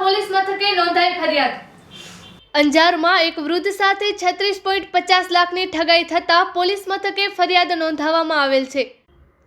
Police મથકે નોંધાઈ ફરિયાદ। અંજારમાં એક વૃદ્ધ સાથે 36.50 લાખની ઠગાઈ થતા પોલીસ મથકે ફરિયાદ નોંધાવવામાં આવેલ છે।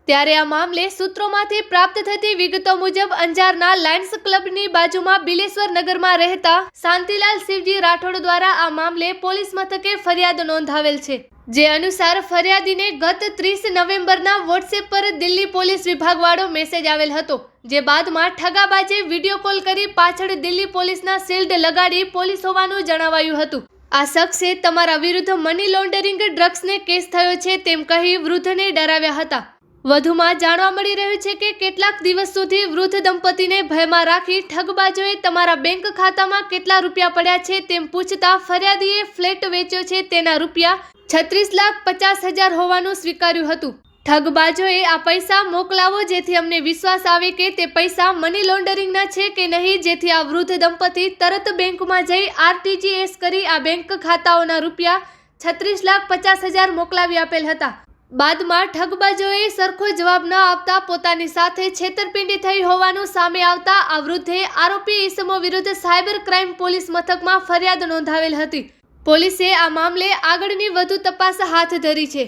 ત્યારે આ મામલે સૂત્રોમાંથી પ્રાપ્ત થતી વિગતો મુજબ અંજારના લાયન્સ ક્લબની બાજુમાં બિલેશ્વર નગરમાં રહેતા શાંતિલાલ શિવજી રાઠોડ દ્વારા આ મામલે પોલીસ મથકે ફરિયાદ નોંધાવેલ છે। જે અનુસાર ફરિયાદીને ગત 30 નવેમ્બરના વોટ્સએપ પર દિલ્હી પોલીસ વિભાગવાળો મેસેજ આવેલ હતો, જે બાદમાં ઠગાબાજે વિડીયો કોલ કરી પાછળ દિલ્હી પોલીસના શિલ્ડ લગાડી પોલીસ હોવાનું જણાવાયું હતું। આ શખ્સે તમારા વિરુદ્ધ મની લોન્ડરિંગ ડ્રગ્સને કેસ થયો છે તેમ કહી વૃદ્ધને ડરાવ્યા હતા। વધુમાં જાણવા મળી રહ્યું છે કે કેટલાક દિવસ સુધી વૃદ્ધ દંપતીને ભયમાં રાખી ઠગબાજોએ તમારા બેંક ખાતામાં કેટલા રૂપિયા પડ્યા છે તેમ પૂછતા ફરિયાદીએ ફ્લેટ વેચ્યો છે તેના રૂપિયા 36,50,000 હોવાનું સ્વીકાર્યું હતું। ઠગબાજોએ આ પૈસા મોકલાવો જેથી અમને વિશ્વાસ આવે કે તે પૈસા મની લોન્ડરિંગના છે કે નહીં, જેથી આ વૃદ્ધ દંપતી તરત બેંકમાં જઈ RTGS કરી આ બેંક ખાતાઓના રૂપિયા 36,50,000 મોકલાવી આપેલ હતા। બાદમાં ઠગબાજોએ સરખો જવાબ ન આપતા પોતાની સાથે છેતરપિંડી થઈ હોવાનું સામે આવતા આ વૃદ્ધે આરોપી ઈસમો વિરુદ્ધ સાયબર ક્રાઇમ પોલીસ મથકમાં ફરિયાદ નોંધાવેલ હતી। પોલીસે આ મામલે આગળની વધુ તપાસ હાથ ધરી છે।